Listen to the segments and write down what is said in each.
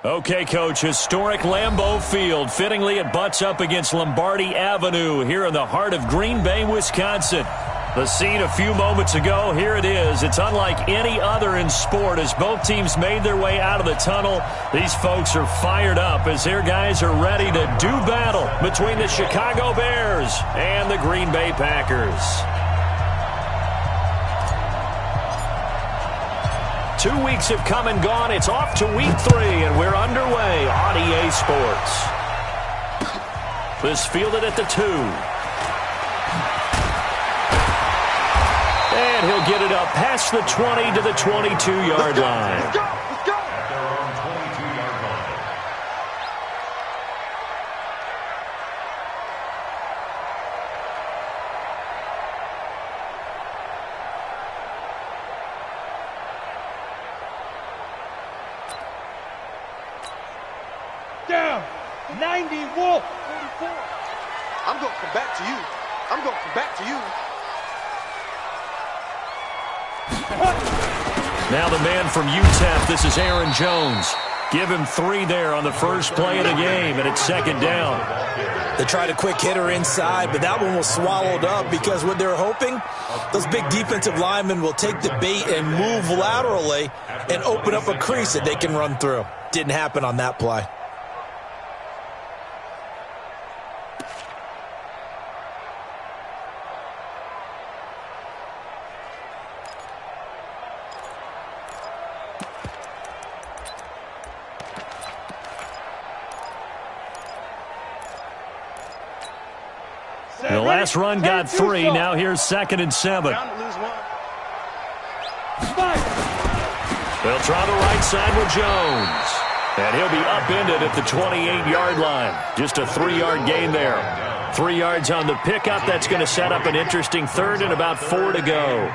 Okay, Coach, historic Lambeau Field. Fittingly, it butts up against Lombardi Avenue here in the heart of Green Bay, Wisconsin. The scene a few moments ago, here it is. It's unlike any other in sport as both teams made their way out of the tunnel. These folks are fired up as their guys are ready to do battle between the Chicago Bears and the Green Bay Packers. 2 weeks have come and gone. It's off to week 3, and we're underway on EA Sports. This fielded at the 2. And he'll get it up past the 20 to the 22-yard line. Let's go! Let's go! At their own 22-yard line. Down! 90, Wolf! 44. I'm going to come back to you. I'm going to come back to you. Now the man from UTEP, this is Aaron Jones. Give him 3 there on the first play of the game, and it's second down. They tried a quick hitter inside, but that one was swallowed up because what they're hoping, those big defensive linemen will take the bait and move laterally and open up a crease that they can run through. Didn't happen on that play. The last run got 3. Now here's 2nd and 7. Down to lose 1. They'll try the right side with Jones. And he'll be upended at the 28-yard line. Just a 3-yard gain there. 3 yards on the pickup. That's going to set up an interesting 3rd and about 4 to go.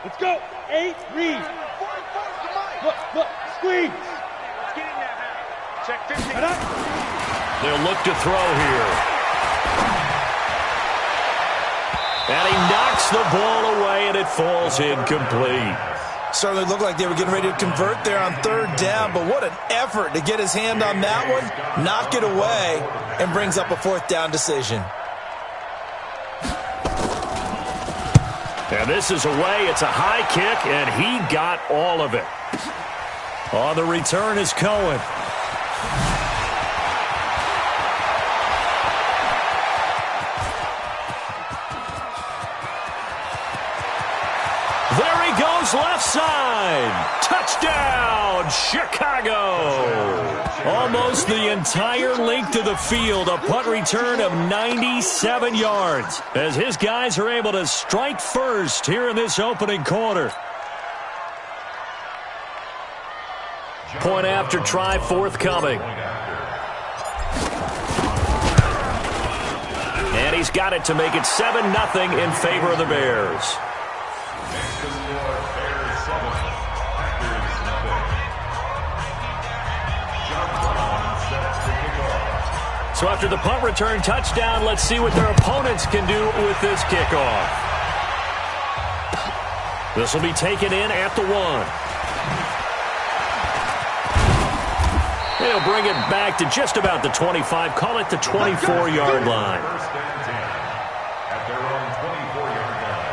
Let's go! 8, read! Look, squeeze! Get in there, man. Check 15. They'll look to throw here. And he knocks the ball away, and it falls incomplete. Certainly looked like they were getting ready to convert there on 3rd down, but what an effort to get his hand on that one, knock it away, and brings up a 4th down decision. And this is away. It's a high kick, and he got all of it. On the return is Cohen. There he goes, left side. Touchdown, Chicago. Almost the entire length of the field, a punt return of 97 yards as his guys are able to strike first here in this opening quarter. Point after try forthcoming. And he's got it to make it 7-0 in favor of the Bears. So after the punt return touchdown, let's see what their opponents can do with this kickoff. This will be taken in at the 1. They'll bring it back to just about the 25, call it the 24-yard line. First and 10 at their own 24-yard line.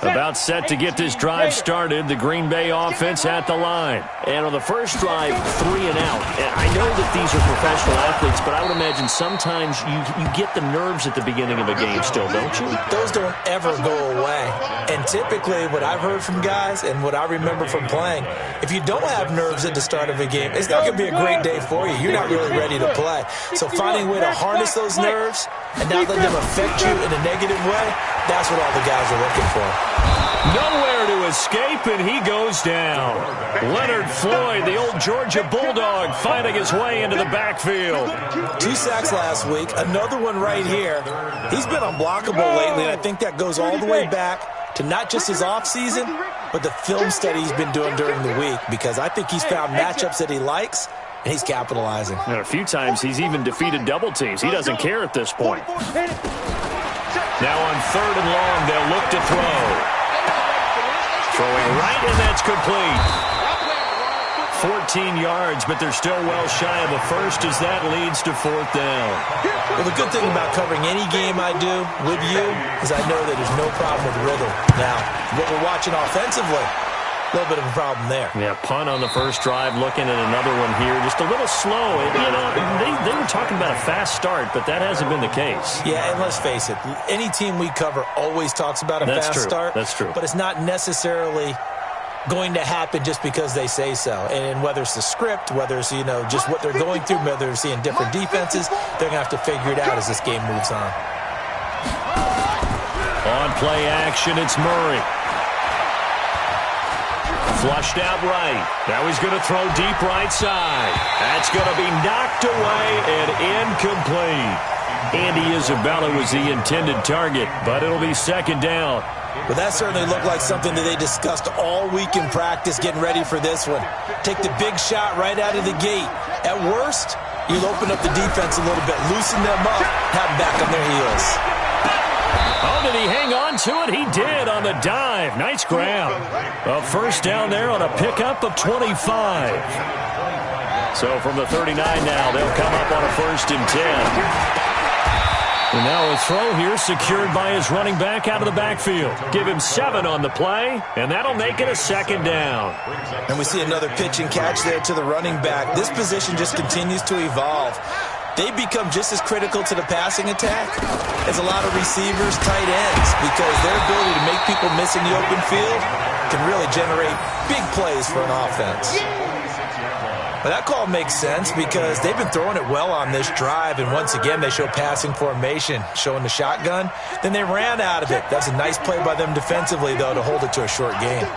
About set to get this drive started. The Green Bay offense at the line. And on the first drive, 3 and out. And I know that these are professional athletes, but I would imagine sometimes you get the nerves at the beginning of a game still, don't you? Those don't ever go away. And typically what I've heard from guys and what I remember from playing, if you don't have nerves at the start of a game, it's not going to be a great day for you. You're not really ready to play. So finding a way to harness those nerves and not let them affect you in a negative way, that's what all the guys are looking for. Nowhere to escape, and he goes down. Leonard Floyd, the old Georgia Bulldog, finding his way into the backfield. 2 sacks last week, another one right here. He's been unblockable lately, and I think that goes all the way back to not just his offseason, but the film study he's been doing during the week, because I think he's found matchups that he likes, and he's capitalizing. And a few times he's even defeated double teams. He doesn't care at this point. Now on 3rd and long, they'll look to throw. Throwing right, and that's complete. 14 yards, but they're still well shy of a first as that leads to 4th down. Well, the good thing about covering any game I do with you is I know that there's no problem with rhythm. Now, what we're watching offensively, a little bit of a problem there. Yeah, punt on the first drive, looking at another one here. Just a little slow. You know, they were talking about a fast start, but that hasn't been the case. Yeah, and let's face it, any team we cover always talks about a fast start. That's true. But it's not necessarily going to happen just because they say so. And whether it's the script, whether it's, you know, just what they're going through, whether they're seeing different defenses, they're going to have to figure it out as this game moves on. On play action, it's Murray. Flushed out right. Now he's going to throw deep right side. That's going to be knocked away and incomplete. Andy Isabella was the intended target, but it'll be 2nd down. Well, that certainly looked like something that they discussed all week in practice getting ready for this one. Take the big shot right out of the gate. At worst, you'll open up the defense a little bit, loosen them up, have them back on their heels. Oh, did he hang on to it? He did on the dive. Nice grab. A 1st down there on a pickup of 25. So from the 39 now, they'll come up on a 1st and 10. And now a throw here secured by his running back out of the backfield. Give him 7 on the play, and that'll make it a 2nd down. And we see another pitch and catch there to the running back. This position just continues to evolve. They become just as critical to the passing attack as a lot of receivers, tight ends, because their ability to make people miss in the open field can really generate big plays for an offense. But that call makes sense because they've been throwing it well on this drive, and once again they show passing formation, showing the shotgun. Then they ran out of it. That's a nice play by them defensively, though, to hold it to a short game.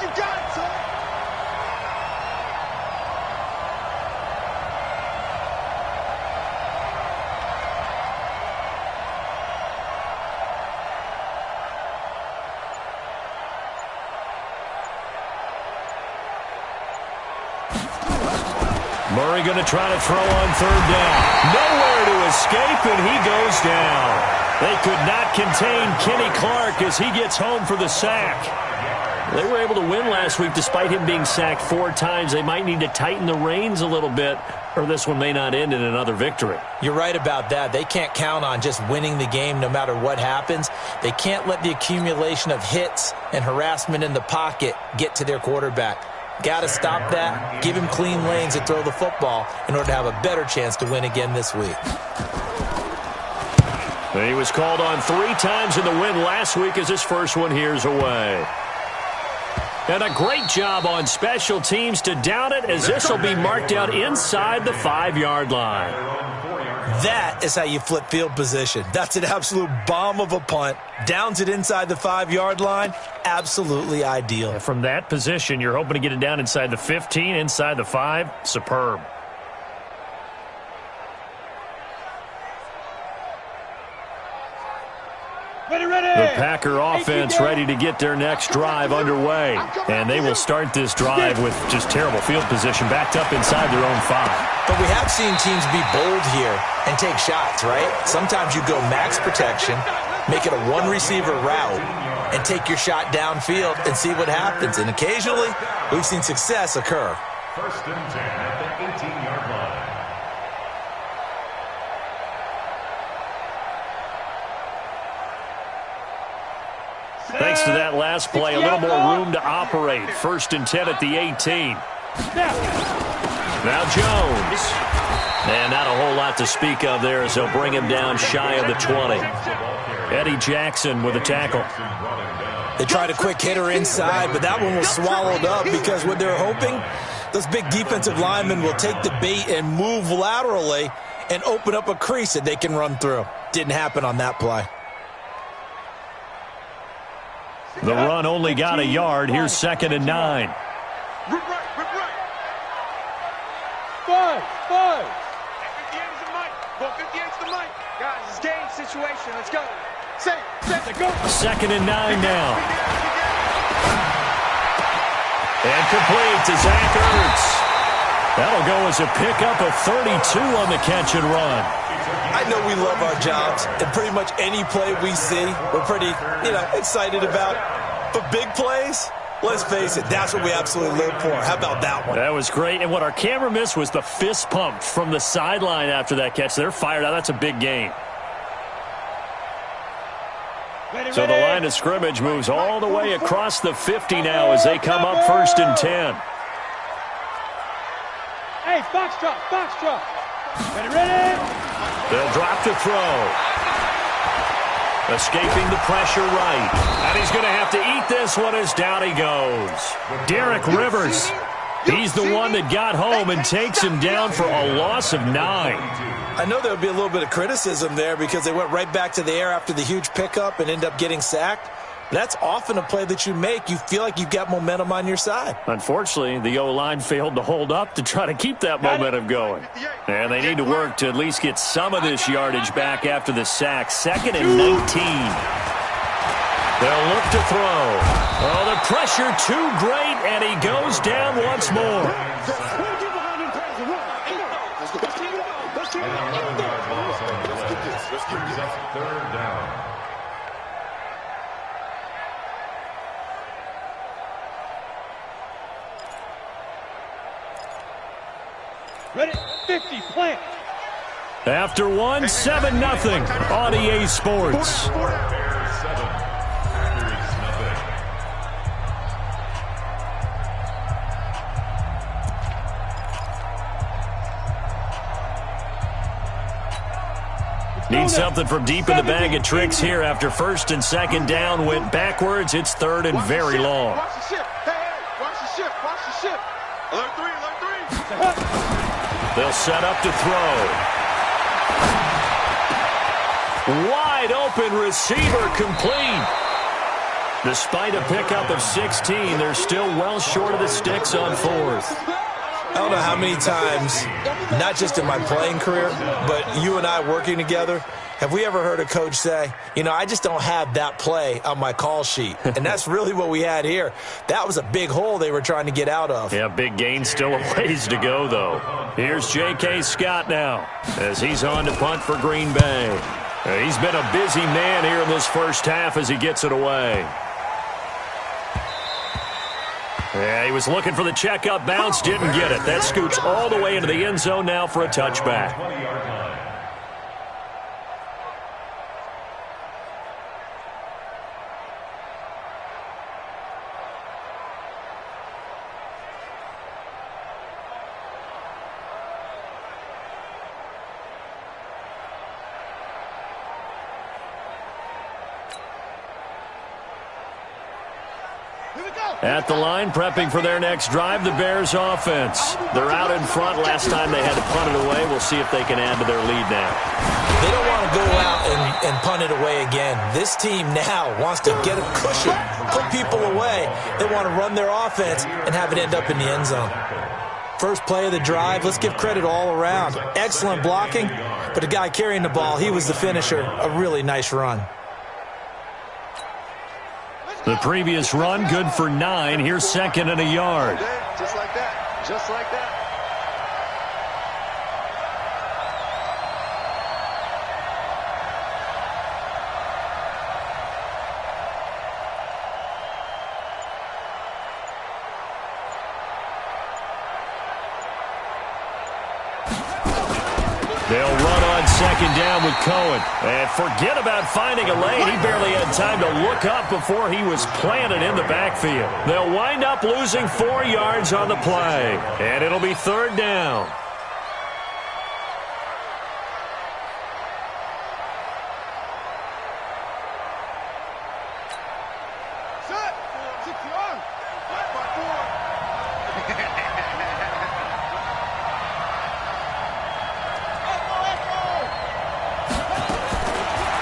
Murray going to try to throw on 3rd down. Nowhere to escape, and he goes down. They could not contain Kenny Clark as he gets home for the sack. They were able to win last week despite him being sacked 4 times. They might need to tighten the reins a little bit, or this one may not end in another victory. You're right about that. They can't count on just winning the game no matter what happens. They can't let the accumulation of hits and harassment in the pocket get to their quarterback. Got to stop that, give him clean lanes to throw the football in order to have a better chance to win again this week. He was called on 3 times in the win last week as his first one here's away. And a great job on special teams to down it as this will be marked out inside the 5-yard line. That is how you flip field position. That's an absolute bomb of a punt. Downs it inside the 5-yard line. Absolutely ideal. And from that position, you're hoping to get it down inside the 15, inside the 5. Superb. The Packer offense ready to get their next drive underway. And they will start this drive with just terrible field position backed up inside their own 5. But we have seen teams be bold here and take shots, right? Sometimes you go max protection, make it a 1-receiver route, and take your shot downfield and see what happens. And occasionally, we've seen success occur. 1st and 10 at the 18-yard line. Thanks to that last play, a little more room to operate. 1st and 10 at the 18. Now Jones. And not a whole lot to speak of there as they'll bring him down shy of the 20. Eddie Jackson with a tackle. They tried a quick hitter inside, but that one was swallowed up because what they're hoping, those big defensive linemen will take the bait and move laterally and open up a crease that they can run through. Didn't happen on that play. The run only got a yard. Here's 2nd and 9. Rip right, rip right. 5. 58 is the mic. Go 58 is the mic. Guys, it's game situation. Let's go. Set, go. 2nd and 9 now. And complete to Zach Ertz. That'll go as a pickup of 32 on the catch and run. I know we love our jobs, and pretty much any play we see, we're pretty, excited about. But big plays, let's face it, that's what we absolutely live for. How about that one? That was great. And what our camera missed was the fist pump from the sideline after that catch. They're fired out. That's a big gain. So the line of scrimmage moves all the way across the 50 now as they come up 1st and 10. Hey, box drop. Ready? They'll drop to throw. Escaping the pressure right. And he's going to have to eat this one as down he goes. Derek Rivers. He's the one that got home and takes him down for a loss of 9. I know there would be a little bit of criticism there because they went right back to the air after the huge pickup and end up getting sacked. That's often a play that you make. You feel like you've got momentum on your side. Unfortunately, the O-line failed to hold up to try to keep that momentum going. And they need to work to at least get some of this yardage back after the sack. 2nd and 19. They'll look to throw. Oh, the pressure too great, and he goes down once more. Third down. Ready? 50, plant. After one, 7-0 on EA Sports. Bears 7, Packers nothing. Need something from deep in the bag of tricks here after 1st and 2nd down. Went backwards. It's 3rd and very long. Watch the shift. Hey, watch the shift. Alert 3. They'll set up to throw. Wide open receiver complete. Despite a pickup of 16, they're still well short of the sticks on 4th. I don't know how many times, not just in my playing career, but you and I working together, have we ever heard a coach say, I just don't have that play on my call sheet. And that's really what we had here. That was a big hole they were trying to get out of. Yeah, big gain, still a ways to go, though. Here's J.K. Scott now as he's on to punt for Green Bay. He's been a busy man here in this first half as he gets it away. Yeah, he was looking for the checkup bounce, didn't get it. That scoots all the way into the end zone now for a touchback. 20-yard line. At the line, prepping for their next drive, the Bears offense. They're out in front. Last time they had to punt it away. We'll see if they can add to their lead now. They don't want to go out and punt it away again. This team now wants to get a cushion, put people away. They want to run their offense and have it end up in the end zone. First play of the drive, let's give credit all around. Excellent blocking, but the guy carrying the ball, he was the finisher. A really nice run. The previous run, good for 9. Here's 2nd and a yard. Just like that. Just like that. They'll run on 2nd down with Cohen. And forget about finding a lane. He barely had time to look up before he was planted in the backfield. They'll wind up losing 4 yards on the play. And it'll be 3rd down.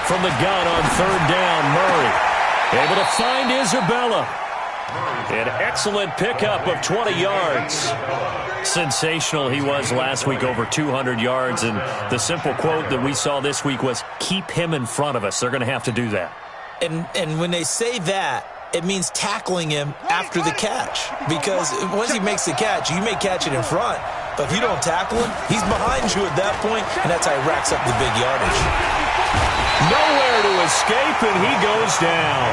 From the gun on 3rd down, Murray. Able to find Isabella. An excellent pickup of 20 yards. Sensational he was last week, over 200 yards. And the simple quote that we saw this week was, keep him in front of us. They're going to have to do that. And when they say that, it means tackling him after the catch. Because once he makes the catch, you may catch it in front. But if you don't tackle him, he's behind you at that point, and that's how he racks up the big yardage. Nowhere to escape, and he goes down.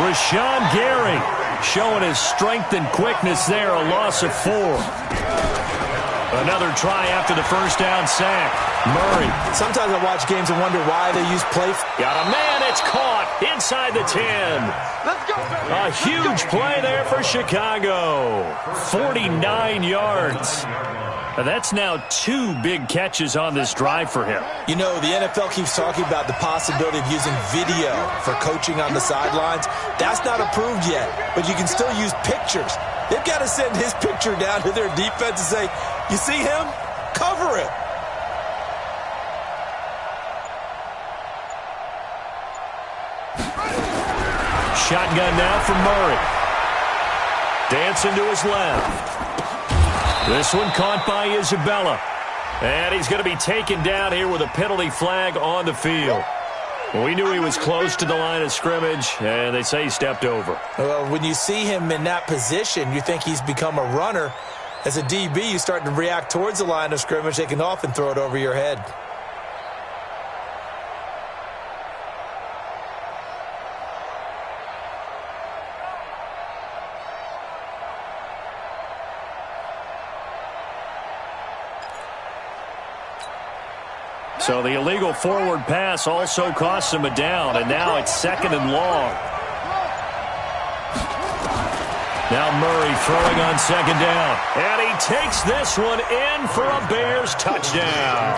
Rashawn Gary showing his strength and quickness there, a loss of 4. Another try after the first down sack. Murray. Sometimes I watch games and wonder why they use play. Got a man, it's caught inside the 10. Let's go, baby. A huge play there for Chicago. 49 yards. That's now 2 big catches on this drive for him. You know, the NFL keeps talking about the possibility of using video for coaching on the sidelines. That's not approved yet, but you can still use pictures. They've got to send his picture down to their defense and say, you see him? Cover it. Shotgun now from Murray. Dancing to his left. This one caught by Isabella. And he's going to be taken down here with a penalty flag on the field. Well, we knew he was close to the line of scrimmage, and they say he stepped over. Well, when you see him in that position, you think he's become a runner. As a DB, you start to react towards the line of scrimmage. They can often throw it over your head. So the illegal forward pass also costs him a down, and now it's 2nd and long. Now Murray throwing on 2nd down. And he takes this one in for a Bears touchdown.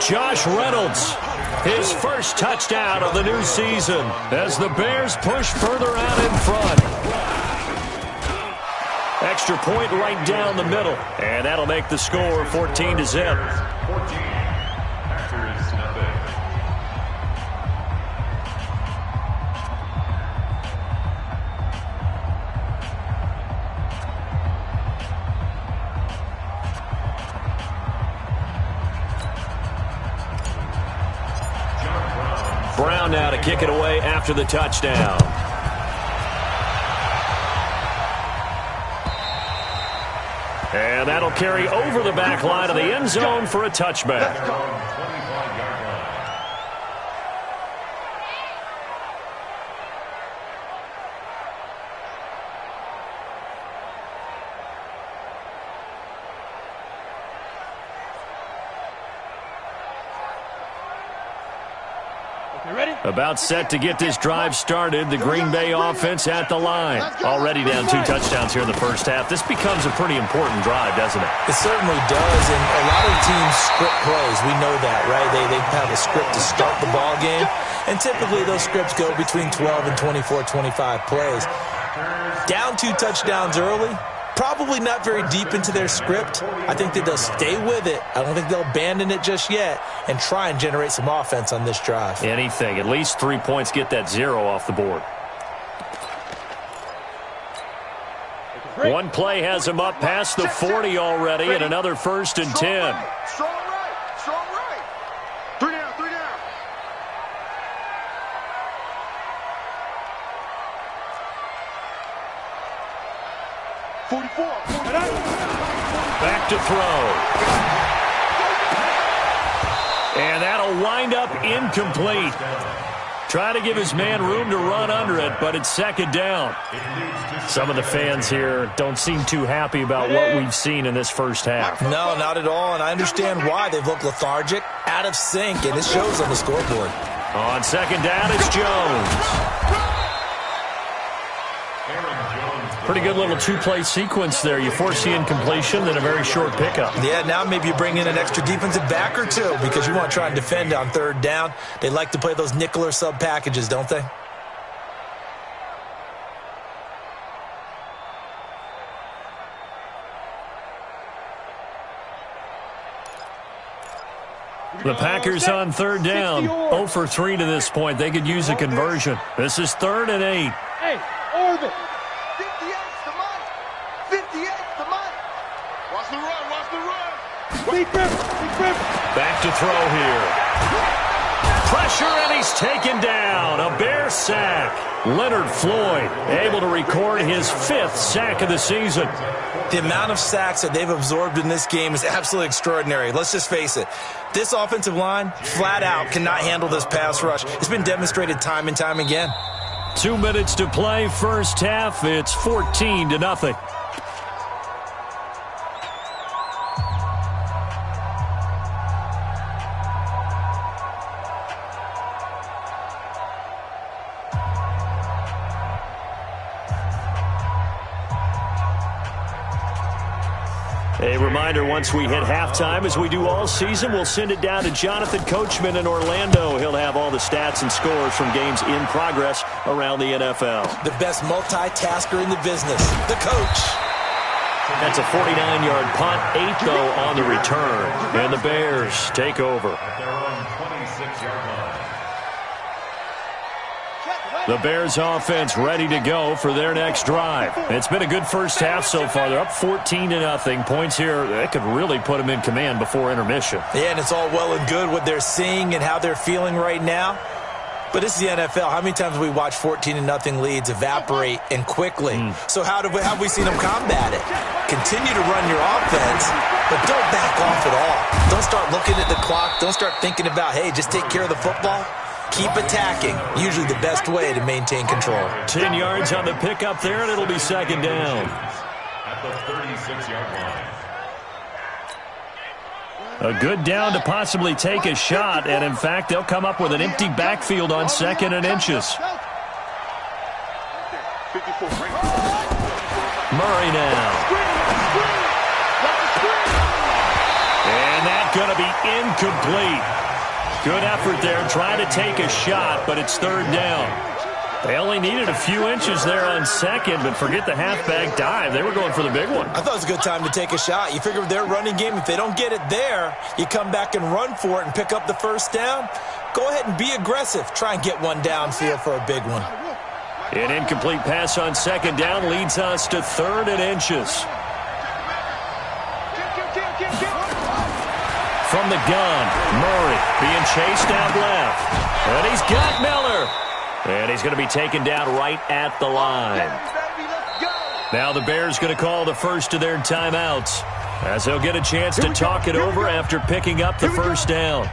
Josh Reynolds, his first touchdown of the new season as the Bears push further out in front. Extra point right down the middle, and that'll make the score 14-0. Brown now to kick it away after the touchdown. And that'll carry over the back line of the end zone for a touchback. About set to get this drive started. The Green Bay offense at the line. Already down 2 touchdowns here in the first half. This becomes a pretty important drive, doesn't it? It certainly does, and a lot of teams script plays. We know that, right? They have a script to start the ball game, and typically those scripts go between 12 and 24, 25 plays. Down 2 touchdowns early, probably not very deep into their script. I think that they'll stay with it. I don't think they'll abandon it just yet and try and generate some offense on this drive. Anything. At least 3 points, get that 0 off the board. One play has him up past the 40 already, and another 1st and 10. Strong right. Strong right. 3 down. 3 down. 44. Back to throw. And that'll wind up incomplete. Try to give his man room to run under it, but it's 2nd down. Some of the fans here don't seem too happy about what we've seen in this first half. No, not at all, and I understand why. They've looked lethargic, out of sync, and it shows on the scoreboard. On 2nd down, it's Jones. Pretty good little 2-play sequence there. You force the incompletion, then a very short pickup. Yeah, now maybe you bring in an extra defensive back or 2 because you want to try and defend on 3rd down. They like to play those nickel or sub packages, don't they? The Packers on third down. 0 for 3 to this point. They could use a conversion. This is 3rd and 8. Hey, orbit. 58's the money. 58's the money. Watch the run. Watch the run. Deep river. Back to throw here. Pressure, and he's taken down. A Bear sack. Leonard Floyd able to record his 5th sack of the season. The amount of sacks that they've absorbed in this game is absolutely extraordinary. Let's just face it. This offensive line, flat out, cannot handle this pass rush. It's been demonstrated time and time again. 2 minutes to play, first half. It's 14-0. A reminder, once we hit halftime, as we do all season, we'll send it down to Jonathan Coachman in Orlando. He'll have all the stats and scores from games in progress around the NFL. The best multitasker in the business, the coach. That's a 49-yard punt, 8 though on the return. And the Bears take over. At their own 26-yard line. The Bears offense ready to go for their next drive. It's been a good first half so far. They're up 14-0. Points here, that could really put them in command before intermission. Yeah, and it's all well and good what they're seeing and how they're feeling right now. But this is the NFL. How many times have we watched 14-0 leads evaporate and quickly? So how have we seen them combat it? Continue to run your offense, but don't back off at all. Don't start looking at the clock. Don't start thinking about, hey, just take care of the football. Keep attacking. Usually the best way to maintain control. 10 yards on the pickup there, and it'll be second down. At the 36-yard line. A good down to possibly take a shot, and in fact, they'll come up with an empty backfield on 2nd and inches. Murray now. And that's going to be incomplete. Good effort there, trying to take a shot, but it's 3rd down. They only needed a few inches there on 2nd, but forget the halfback dive. They were going for the big one. I thought it was a good time to take a shot. You figure with their running game, if they don't get it there, you come back and run for it and pick up the first down. Go ahead and be aggressive. Try and get one downfield for a big one. An incomplete pass on 2nd down leads us to 3rd and inches. From the gun, Murray being chased out left. And he's got Miller. And he's going to be taken down right at the line. Now the Bears going to call the first of their timeouts, as they'll get a chance to talk it over after picking up the first down.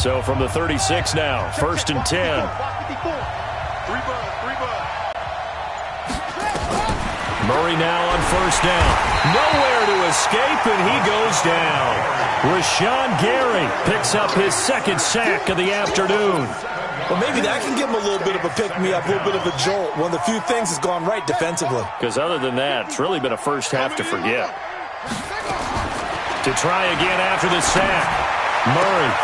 So from the 36 now, 1st and 10. Murray now on 1st down. Nowhere to escape, and he goes down. Rashawn Gary picks up his 2nd sack of the afternoon. Well, maybe that can give him a little bit of a pick-me-up, a little bit of a jolt. One of the few things that's gone right defensively. Because other than that, it's really been a first half to forget. To try again after the sack, Murray.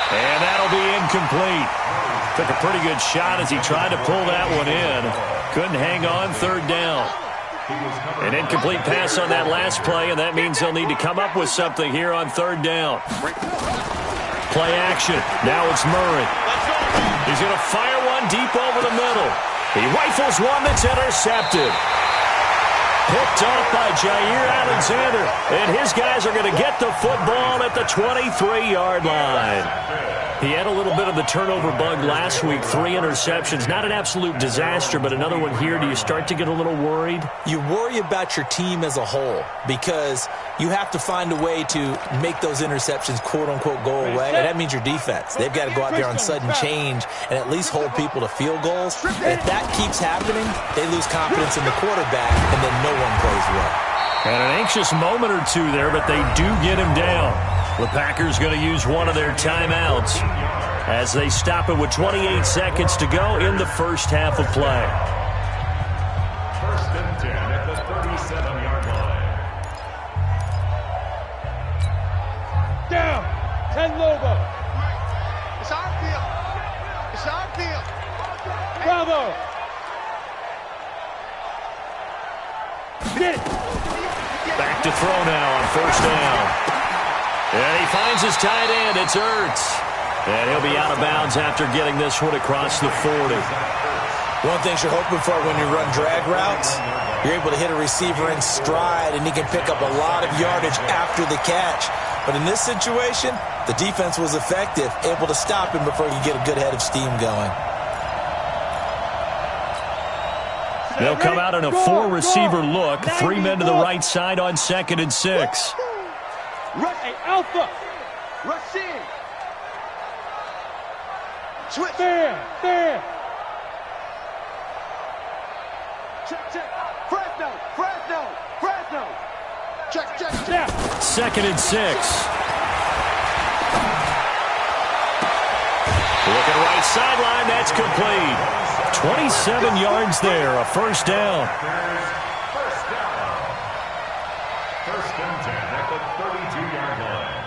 And that'll be incomplete. Took a pretty good shot as he tried to pull that one in. Couldn't hang on, 3rd down. An incomplete pass on that last play, and that means they'll need to come up with something here on 3rd down. Play action. Now it's Murray. He's going to fire one deep over the middle. He rifles one that's intercepted. Picked off by Jair Alexander. And his guys are going to get the football at the 23-yard line. He had a little bit of the turnover bug last week. 3 interceptions. Not an absolute disaster, but another one here. Do you start to get a little worried? You worry about your team as a whole because you have to find a way to make those interceptions, quote-unquote, go away. And that means your defense. They've got to go out there on sudden change and at least hold people to field goals. And if that keeps happening, they lose confidence in the quarterback, and then no one plays well. And an anxious moment or two there, but they do get him down. The Packers going to use one of their timeouts. as they stop it with 28 seconds to go in the first half of play. 1st and 10 at the 37-yard line. Down. 10 logo. It's our field. It's our field. Bravo. Get it. Back to throw now on 1st down. And he finds his tight end. It's Ertz. And he'll be out of bounds after getting this one across the 40. One thing you're hoping for when you run drag routes, you're able to hit a receiver in stride, and he can pick up a lot of yardage after the catch. But in this situation, the defense was effective, able to stop him before he could get a good head of steam going. They'll come out in a 4-receiver look. 3 men to the right side on 2nd and 6. Hey, Alpha. Rush in. Switch. There. Check. Fresno. Check. Yeah. 2nd and 6. Looking right sideline. That's complete. 27 yards there. A 1st down. 1st down. 1st and 10 at the 32-yard line.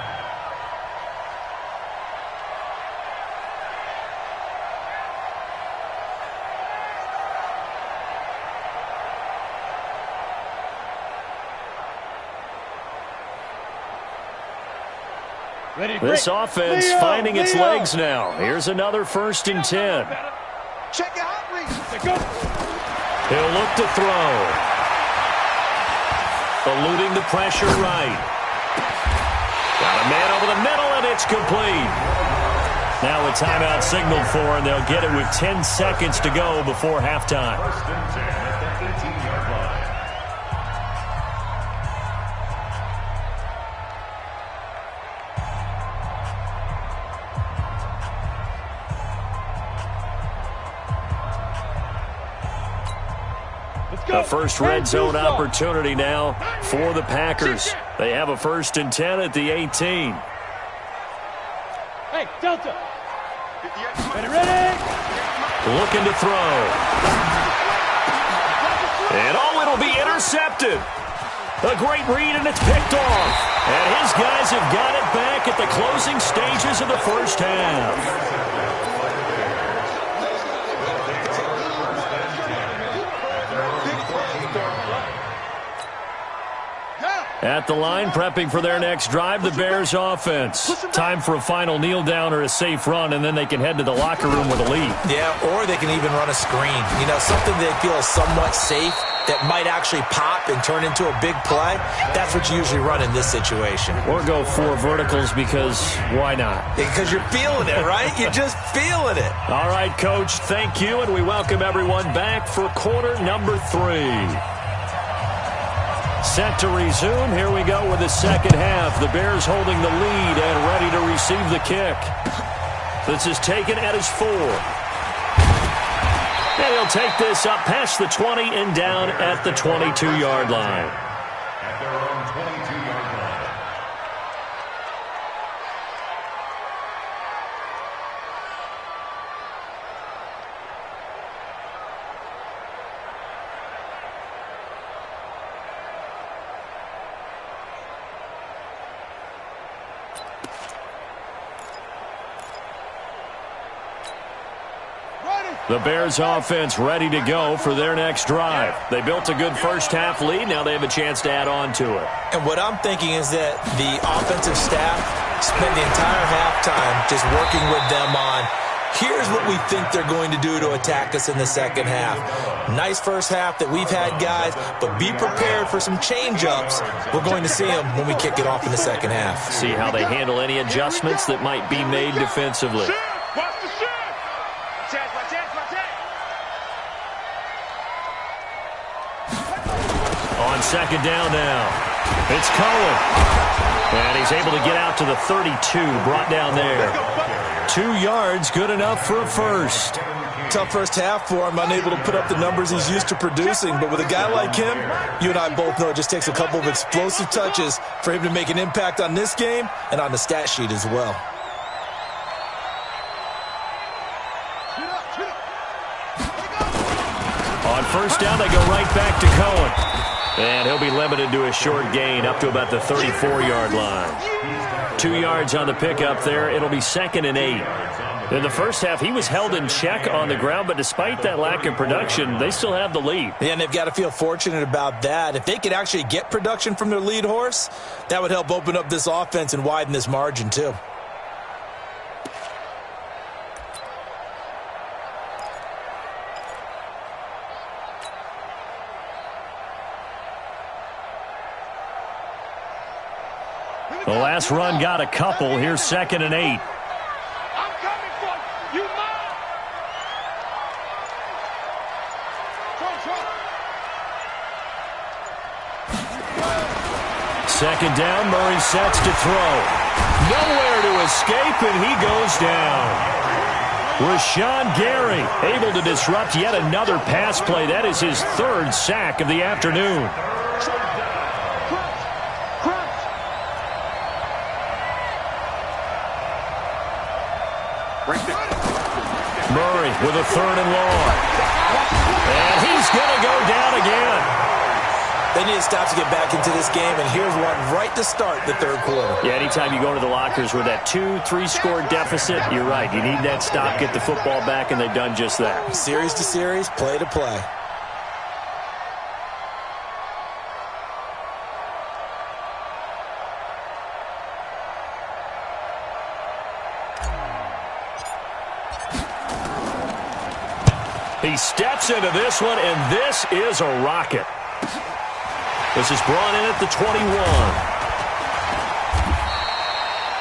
Ready, This break. offense Leo, finding its Leo. legs now. Here's another 1st and 10. Check your hot reach. Go. He'll look to throw. Eluding the pressure right. Got a man over the middle, and it's complete. Now a timeout signaled for, and they'll get it with 10 seconds to go before halftime. 1st and 10 at the 18-yard line. The first red zone opportunity now for the Packers. They have a 1st and 10 at the 18. Hey, Delta. Ready. Looking to throw. And it'll be intercepted. A great read, and it's picked off. And his guys have got it back at the closing stages of the first half. At the line, prepping for their next drive, the Bears offense. Time for a final kneel down or a safe run, and then they can head to the locker room with a lead. Yeah, or they can even run a screen. You know, something they feel is somewhat safe that might actually pop and turn into a big play. That's what you usually run in this situation. Or go 4 verticals because why not? Because you're feeling it, right? You're just feeling it. All right, Coach, thank you, and we welcome everyone back for quarter number 3. Set to resume. Here we go with the second half. The Bears holding the lead and ready to receive the kick. This is taken at his 4. And he'll take this up past the 20 and down at the 22-yard line. At their own 22-yard line. The Bears offense ready to go for their next drive. They built a good first half lead. Now they have a chance to add on to it. And what I'm thinking is that the offensive staff spent the entire halftime just working with them on, here's what we think they're going to do to attack us in the second half. Nice first half that we've had, guys, but be prepared for some change-ups. We're going to see them when we kick it off in the second half. See how they handle any adjustments that might be made defensively. Watch the shit. On second down now, it's Cohen. And he's able to get out to the 32, brought down there. 2 yards, good enough for a first. Tough first half for him, unable to put up the numbers he's used to producing. But with a guy like him, you and I both know it just takes a couple of explosive touches for him to make an impact on this game and on the stat sheet as well. first down. They go right back to Cohen. And he'll be limited to a short gain up to about the 34-yard line. 2 yards on the pickup there. It'll be 2nd and 8. In the first half, he was held in check on the ground, but despite that lack of production, they still have the lead. Yeah, and they've got to feel fortunate about that. If they could actually get production from their lead horse, that would help open up this offense and widen this margin too. The last run got a couple. Here's 2nd and 8. I'm coming for you. You mine. Second down, Murray sets to throw. Nowhere to escape, and he goes down. Rashawn Gary able to disrupt yet another pass play. That is his 3rd sack of the afternoon. Murray with a 3rd and long. And he's going to go down again. They need to stop to get back into this game, and here's one right to start the 3rd quarter. Yeah, anytime you go to the lockers with that 2-3 score deficit, you're right. You need that stop, get the football back, and they've done just that. Series to series, play to play. He steps into this one, and this is a rocket. This is brought in at the 21.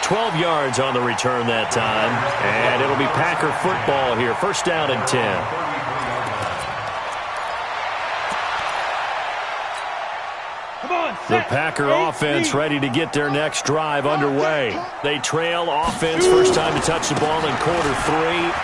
12 yards on the return that time, and it'll be Packer football here. First down and 10. The Packer offense ready to get their next drive underway. They trail offense, first time to touch the ball in quarter 3,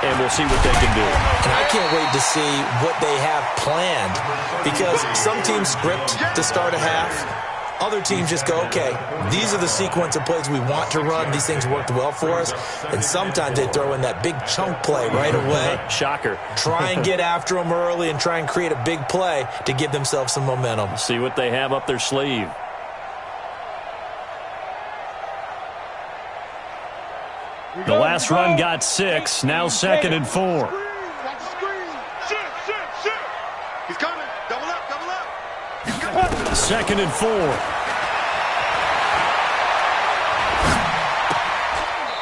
and we'll see what they can do. And I can't wait to see what they have planned, because some teams script to start a half. Other teams just go, okay, these are the sequence of plays we want to run. These things worked well for us. And sometimes they throw in that big chunk play right away. Shocker. Try and get after them early and try and create a big play to give themselves some momentum. See what they have up their sleeve. The last run got 6. Now 2nd and 4. He's coming. Double up, double up. He's coming. 2nd and 4.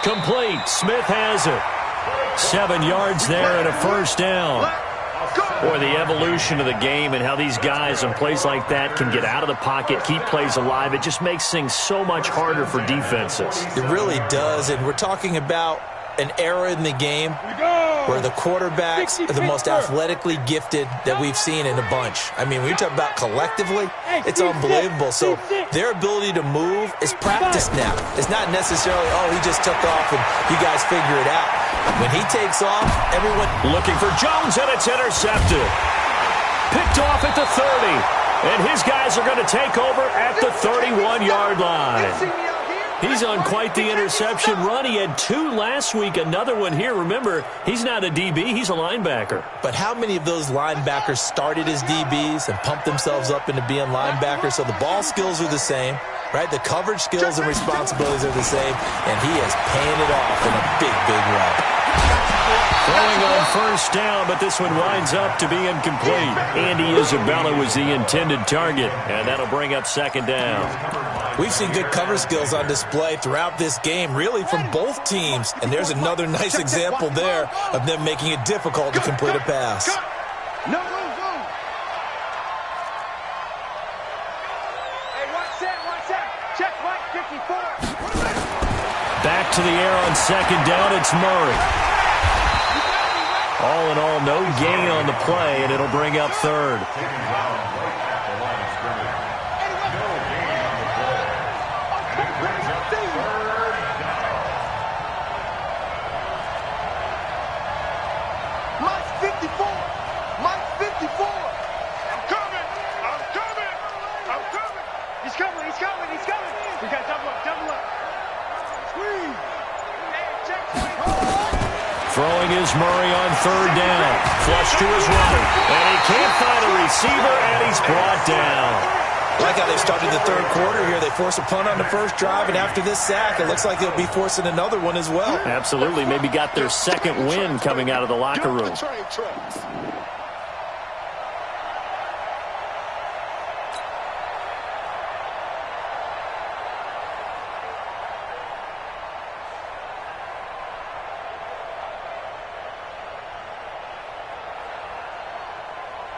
Complete. Smith has it. 7 yards there and a first down. Boy, the evolution of the game and how these guys on plays like that can get out of the pocket, keep plays alive, it just makes things so much harder for defenses. It really does, and we're talking about an era in the game where the quarterbacks are the most athletically gifted that we've seen in a bunch. I mean, when you talk about collectively, it's unbelievable. So their ability to move is practiced now. It's not necessarily, oh, he just took off and you guys figure it out. When he takes off, everyone looking for Jones, and it's intercepted. Picked off at the 30, and his guys are going to take over at the 31-yard line. He's on quite the interception run. He had 2 last week, another one here. Remember, he's not a DB, he's a linebacker. But how many of those linebackers started as DBs and pumped themselves up into being linebackers? So the ball skills are the same, right? The coverage skills and responsibilities are the same, and he is paying it off in a big, big way. Throwing on first down, but this one winds up to be incomplete. Andy Isabella was the intended target, and that'll bring up 2nd down. We've seen good cover skills on display throughout this game, really from both teams. And there's another nice example there of them making it difficult to complete a pass. No, go. Hey, watch that. Check Mike 54. Back to the air on 2nd down, it's Murray. All in all, no gain on the play, and it'll bring up 3rd. Throwing is is Murray on third down. Flush to his right. And he can't find a receiver, and he's brought down. Like how they started the third quarter here. They force a punt on the first drive, and after this sack, it looks like they'll be forcing another one as well. Absolutely. Maybe got their second win coming out of the locker room.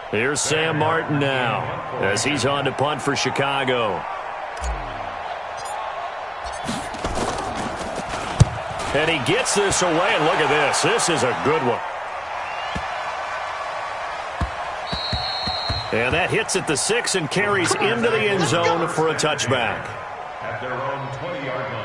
Here's Sam Martin now as he's on to punt for Chicago. And he gets this away, and look at this. This is a good one. And that hits at the 6 and carries into the end zone for a touchback. At their own 20-yard line.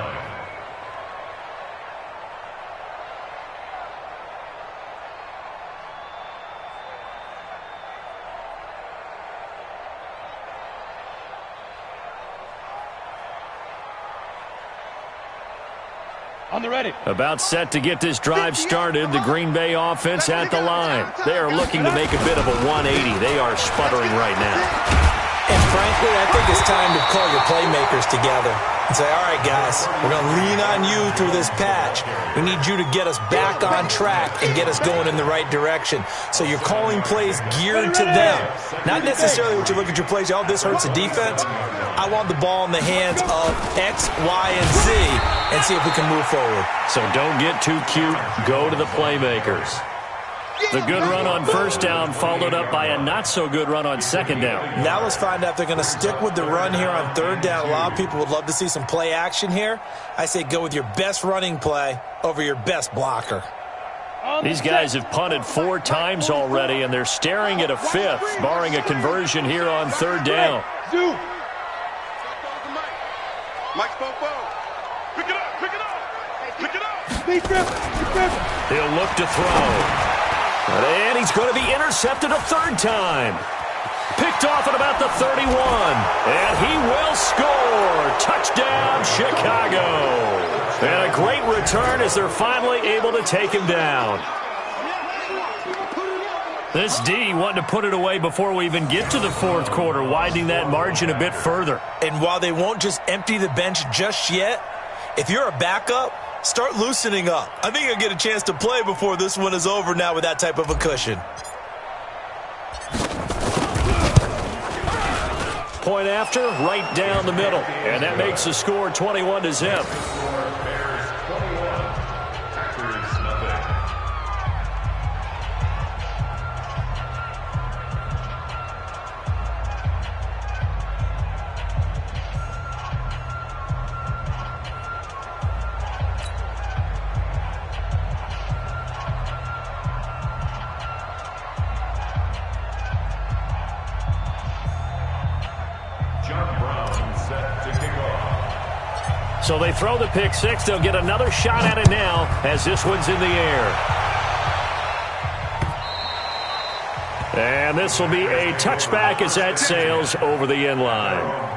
On the ready. About set to get this drive started. The Green Bay offense at the line. They are looking to make a bit of a 180. They are sputtering right now. And frankly, I think it's time to call your playmakers together and say, all right, guys, we're going to lean on you through this patch. We need you to get us back on track and get us going in the right direction. So you're calling plays geared to them. Not necessarily what you look at your plays, oh, this hurts the defense. I want the ball in the hands of X, Y, and Z and see if we can move forward. So don't get too cute. Go to the playmakers. The good run on first down followed up by a not-so-good run on second down. Now let's find out if they're going to stick with the run here on third down. A lot of people would love to see some play action here. I say go with your best running play over your best blocker. These guys have punted 4 times already, and they're staring at a 5th, barring a conversion here on third down. Mike's Popo. Pick it up, pick it up, pick it up. Speed dribble. He'll look to throw. And he's going to be intercepted a 3rd time. Picked off at about the 31. And he will score. Touchdown, Chicago. And a great return as they're finally able to take him down. This D wanting to put it away before we even get to the 4th quarter, widening that margin a bit further. And while they won't just empty the bench just yet, if you're a backup, start loosening up. I think you'll get a chance to play before this one is over now with that type of a cushion. Point after, right down the middle. And that makes the score 21-0. So they throw the pick 6. They'll get another shot at it now as this one's in the air. And this will be a touchback as that sails over the end line.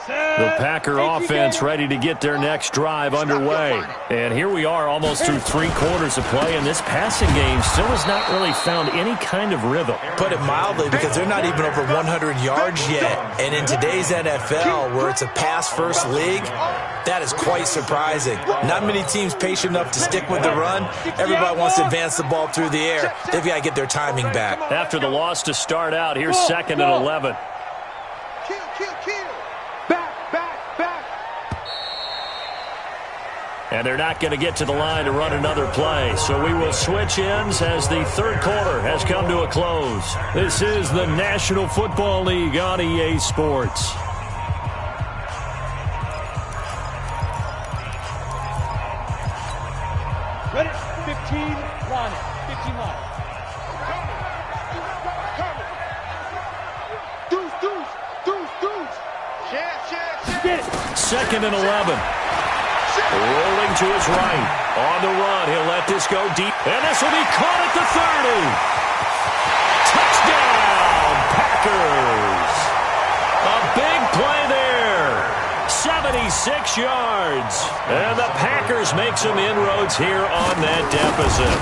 The Packer offense ready to get their next drive underway. And here we are almost through 3 quarters of play, and this passing game still has not really found any kind of rhythm. Put it mildly, because they're not even over 100 yards yet. And in today's NFL, where it's a pass-first league, that is quite surprising. Not many teams patient enough to stick with the run. Everybody wants to advance the ball through the air. They've got to get their timing back. After the loss to start out, here's 2nd and 11. Kill. And they're not going to get to the line to run another play. So we will switch ends as the 3rd quarter has come to a close. This is the National Football League on EA Sports. Ready? 15 line. 15 line. Deuce. Get it. 2nd and 11. Rolling to his right. On the run, he'll let this go deep. And this will be caught at the 30. Touchdown, Packers. A big play there. 76 yards. And the Packers make some inroads here on that deficit.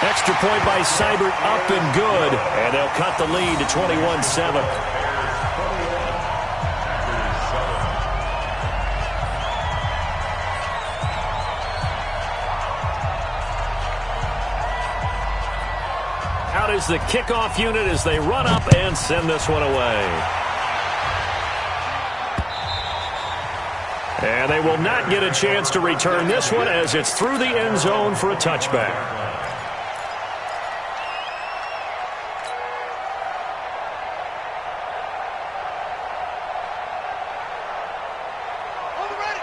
Extra point by Seibert, up and good. And they'll cut the lead to 21-7. Out is the kickoff unit as they run up and send this one away. And they will not get a chance to return this one as it's through the end zone for a touchback.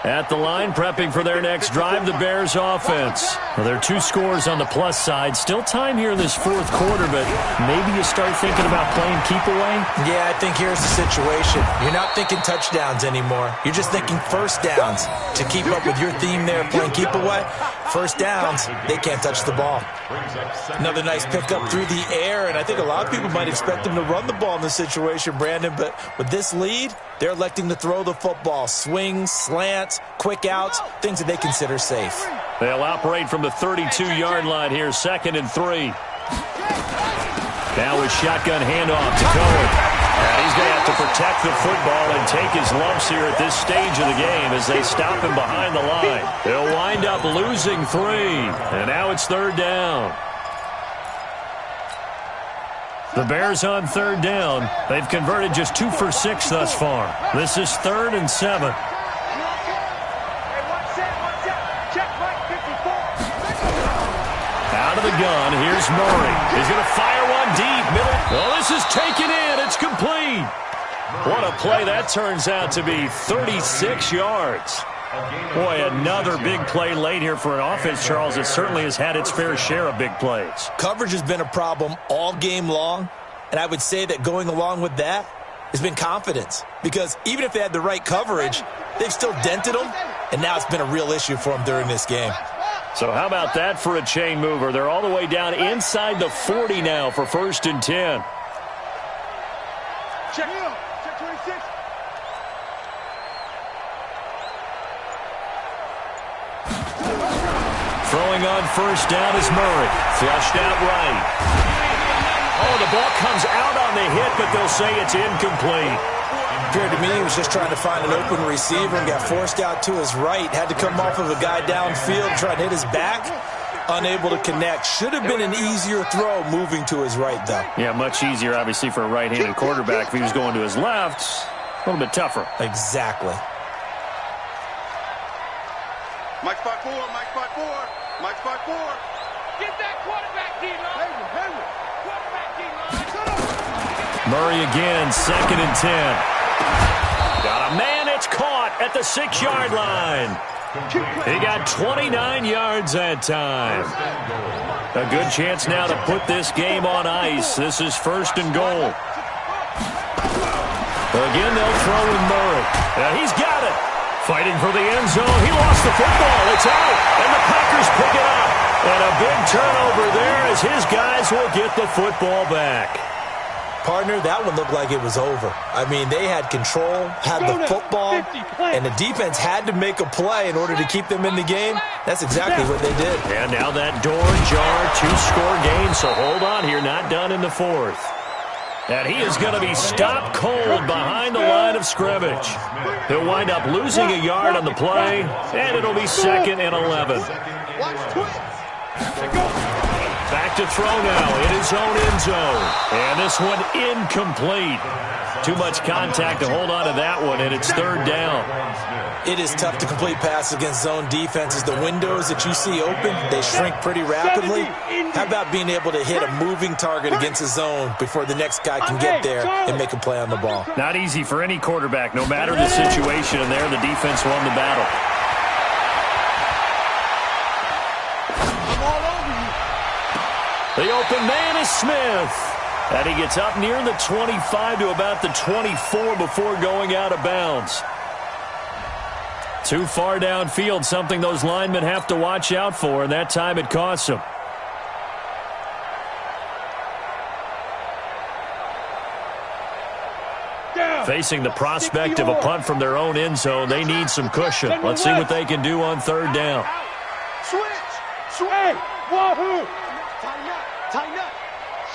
At the line, prepping for their next drive, the Bears offense. Well, there are 2 scores on the plus side. Still time here in this fourth quarter, but maybe you start thinking about playing keep away? Yeah, I think here's the situation. You're not thinking touchdowns anymore. You're just thinking first downs. To keep up with your theme there, playing keep away, first downs, they can't touch the ball. Another nice pickup through the air, and I think a lot of people might expect them to run the ball in this situation, Brandon, but with this lead, they're electing to throw the football. Swings, slants, quick outs, things that they consider safe. They'll operate from the 32-yard line here, 2nd and 3. Now with shotgun handoff to Cohen. And he's going to have to protect the football and take his lumps here at this stage of the game as they stop him behind the line. They'll wind up losing 3. And now it's 3rd down. The Bears on 3rd down. They've converted just 2 for 6 thus far. This is 3rd and 7. Out of the gun, here's Murray. He's going to fire one deep. Middle. Oh, this is taken in. It's complete. What a play that turns out to be. 36 yards. Boy, another big play late here for an offense, Charles. It certainly has had its fair share of big plays. Coverage has been a problem all game long, and I would say that going along with that has been confidence. Because even if they had the right coverage, they've still dented them, and now it's been a real issue for them during this game. So how about that for a chain mover? They're all the way down inside the 40 now for 1st and 10. Check 26. Throwing on 1st down is Murray. Flushed out right. Oh, the ball comes out on the hit, but they'll say it's incomplete. Appeared to me he was just trying to find an open receiver and got forced out to his right. Had to come off of a guy downfield, trying to hit his back. Unable to connect. Should have been an easier throw moving to his right, though. Yeah, much easier, obviously, for a right-handed quarterback. If he was going to his left, a little bit tougher. Exactly. Mike spot 4, Mike spot 4, Mike spot 4. Get that quarterback, D-line. Quarterback, D-line. Murray again, 2nd and 10. Got a man, it's caught at the 6-yard line. He got 29 yards that time. A good chance now to put this game on ice. This is 1st and goal. Again, they'll throw in Murray. He's got it. Fighting for the end zone. He lost the football. It's out. And the Packers pick it up. And a big turnover there as his guys will get the football back. Partner, that one looked like it was over. I mean, they had control, had the football, and the defense had to make a play in order to keep them in the game. That's exactly what they did. And now that door jar, 2-score game, so hold on here, not done in the 4th. And he is going to be stopped cold behind the line of scrimmage. He'll wind up losing a yard on the play, and it'll be 2nd and 11. Back to throw now in his own end zone. And this one incomplete. Too much contact to hold on to that one, and it's 3rd down. It is tough to complete passes against zone defenses. The windows that you see open, they shrink pretty rapidly. How about being able to hit a moving target against a zone before the next guy can get there and make a play on the ball? Not easy for any quarterback, no matter the situation, and there the defense won the battle. The open man is Smith. And he gets up near the 25 to about the 24 before going out of bounds. Too far downfield, something those linemen have to watch out for, and that time it costs them. Facing the prospect of a punt from their own end zone, they need some cushion. Let's see what they can do on third down. Switch! Sway! Wahoo! Tighten up! Tighten up!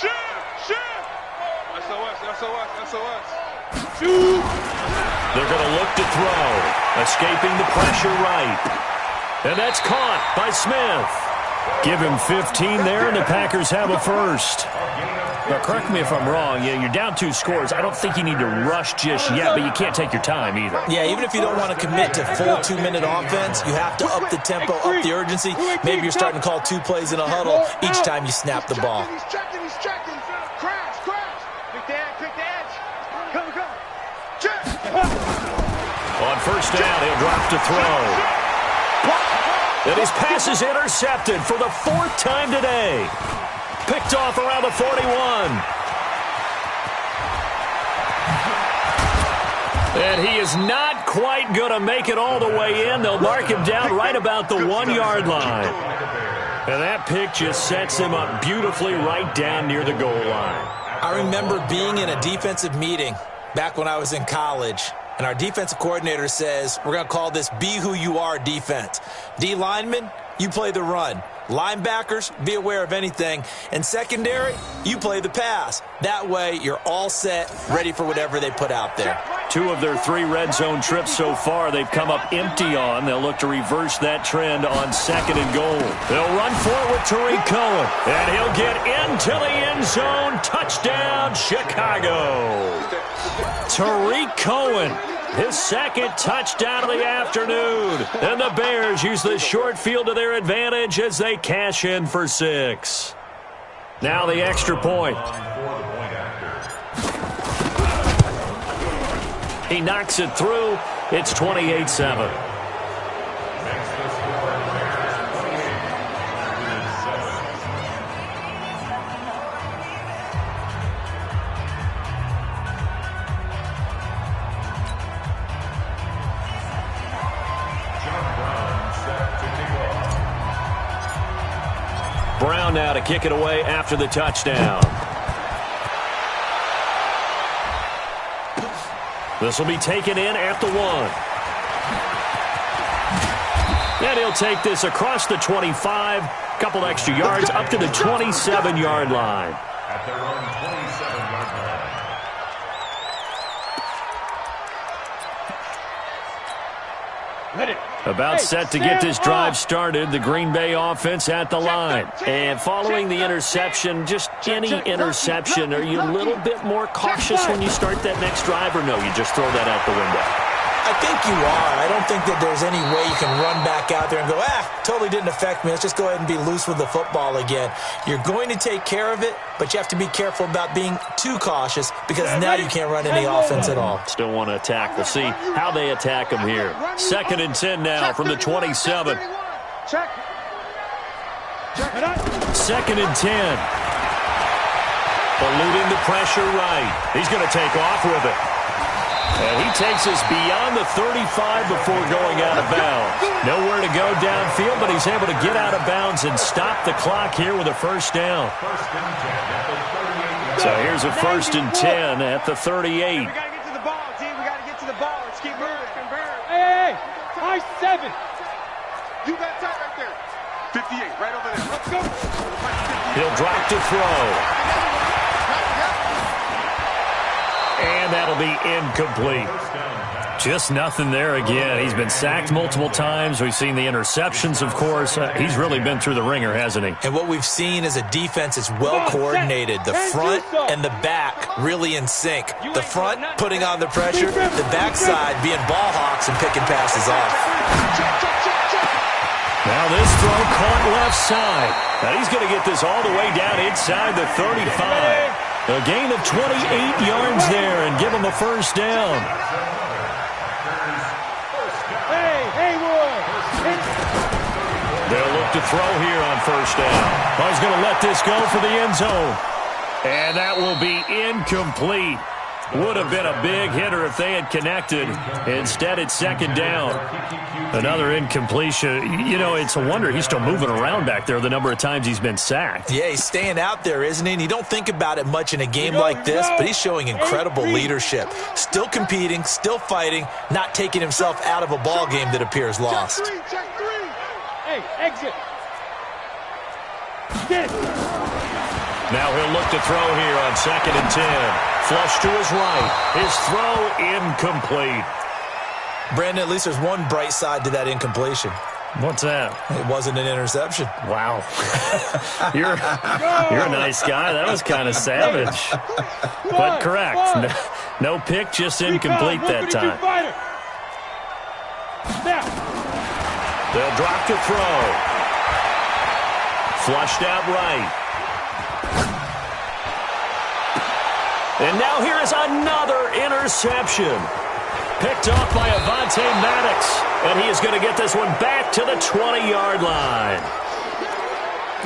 Shift! Shift! SOS! Shoot! They're going to look to throw. Escaping the pressure right. And that's caught by Smith. Give him 15 there, and the Packers have a first. Now, correct me if I'm wrong. Yeah, you're down 2 scores. I don't think you need to rush just yet, but you can't take your time either. Yeah, even if you don't want to commit to full 2-minute offense, you have to up the tempo, up the urgency. Maybe you're starting to call 2 plays in a huddle each time you snap the ball. He's checking. Crash! Pick the edge. Come. Check! On first down, he'll drop to throw. And his pass is intercepted for the 4th time today. Picked off around the 41. And he is not quite going to make it all the way in. They'll mark him down right about the 1-yard line. And that pick just sets him up beautifully right down near the goal line. I remember being in a defensive meeting back when I was in college, and our defensive coordinator says, we're going to call this Be Who You Are defense. D linemen, you play the run. Linebackers, be aware of anything. And secondary, you play the pass. That way, you're all set, ready for whatever they put out there. 2 of their 3 red zone trips so far, they've come up empty on. They'll look to reverse that trend on 2nd and goal. They'll run for it with Tariq Cohen. And he'll get into the end zone. Touchdown, Chicago. Tariq Cohen. His 2nd touchdown of the afternoon. And the Bears use the short field to their advantage as they cash in for 6. Now the extra point. He knocks it through. It's 28-7. Brown now to kick it away after the touchdown. This will be taken in at the 1. And he'll take this across the 25, couple extra yards up to the 27-yard line. At their own 27-yard line. About set to get this drive started. The Green Bay offense at the line. And following the interception, just any interception, are you a little bit more cautious when you start that next drive, or no, you just throw that out the window? I think you are. I don't think that there's any way you can run back out there and go, totally didn't affect me. Let's just go ahead and be loose with the football again. You're going to take care of it, but you have to be careful about being too cautious because now you can't run any offense at all. Still want to attack. We'll see how they attack them here. 2nd and 10 now from the 27. Check. 2nd and 10. Eluding the pressure right. He's going to take off with it. And he takes us beyond the 35 before going out of bounds. Nowhere to go downfield, but he's able to get out of bounds and stop the clock here with a first down. So here's a 1st and 10 at the 38. We got to get to the ball, team. We got to get to the ball. Let's keep moving. Hey, high 7. You got tight right there. 58, right over there. Let's go. He'll drop to throw. And that'll be incomplete. Just nothing there again. He's been sacked multiple times. We've seen the interceptions, of course. He's really been through the ringer, hasn't he? And what we've seen is a defense that's well coordinated. The front and the back really in sync. The front putting on the pressure, the backside being ball hawks and picking passes off. Now this throw caught left side. Now he's going to get this all the way down inside the 35. A gain of 28 yards there and give him a first down. They'll look to throw here on first down. Oh, he's going to let this go for the end zone. And that will be incomplete. Would have been a big hitter if they had connected. Instead, it's second down. Another incompletion. You know, it's a wonder he's still moving around back there the number of times he's been sacked. Yeah, he's staying out there, isn't he? And you don't think about it much in a game like this, but he's showing incredible leadership. Still competing, still fighting, not taking himself out of a ball game that appears lost. Check three. Hey, exit. Get it. Now he'll look to throw here on 2nd and 10. Flush to his right. His throw incomplete. Brandon, at least there's one bright side to that incompletion. What's that? It wasn't an interception. Wow. You're a nice guy. That was kind of savage. But correct. No pick, just incomplete that time. They'll drop to throw. Flushed out right. And now here is another interception. Picked off by Avonte Maddox. And he is going to get this one back to the 20-yard line.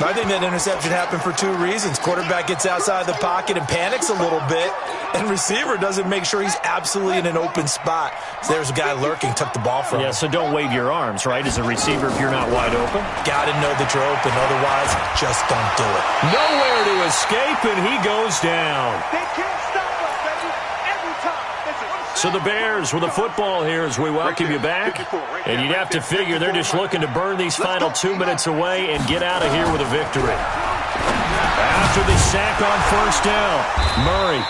I think that interception happened for two reasons. Quarterback gets outside the pocket and panics a little bit, and receiver doesn't make sure he's absolutely in an open spot. So there's a guy lurking, took the ball from him. Yeah, so don't wave your arms, right, as a receiver if you're not wide open? Got to know that you're open, otherwise just don't do it. Nowhere to escape, and he goes down. They can't stop us, baby. Every time. So the Bears with the football here as we welcome you back. And you'd have to figure they're just looking to burn these final 2 minutes away and get out of here with a victory. After the sack on first down, Murray.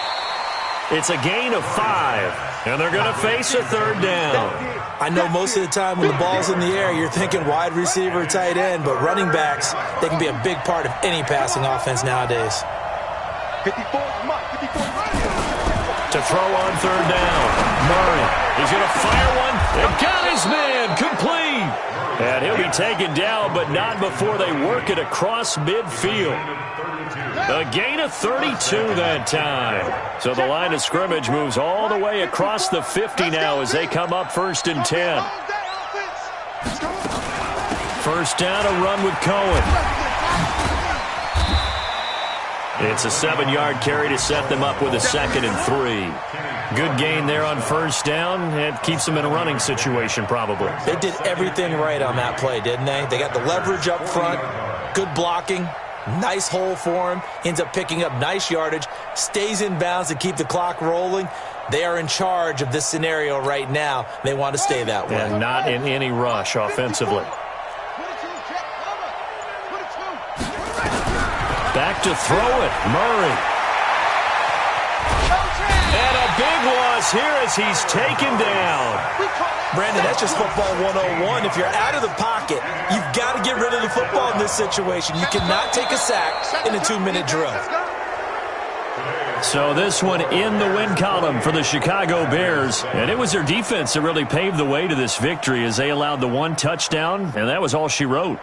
It's a gain of 5, and they're going to face a third down. I know most of the time when the ball's in the air, you're thinking wide receiver, tight end, but running backs, they can be a big part of any passing offense nowadays. 54 Mike, 54 To throw on third down, Murray. He's going to fire one. And got his man complete. And he'll be taken down, but not before they work it across midfield. A gain of 32 that time. So the line of scrimmage moves all the way across the 50 now as they come up 1st and 10. First down, a run with Cohen. It's a 7-yard carry to set them up with a 2nd and 3. Good gain there on first down. It keeps them in a running situation probably. They did everything right on that play, didn't they? They got the leverage up front, good blocking, nice hole for him. Ends up picking up nice yardage, stays in bounds to keep the clock rolling. They are in charge of this scenario right now. They want to stay that way. And not in any rush offensively. Back to throw it, Murray. And a big loss here as he's taken down. Brandon, that's just football 101. If you're out of the pocket, you've got to get rid of the football in this situation. You cannot take a sack in a 2-minute drill. So this one in the win column for the Chicago Bears. And it was their defense that really paved the way to this victory as they allowed the one touchdown, and that was all she wrote.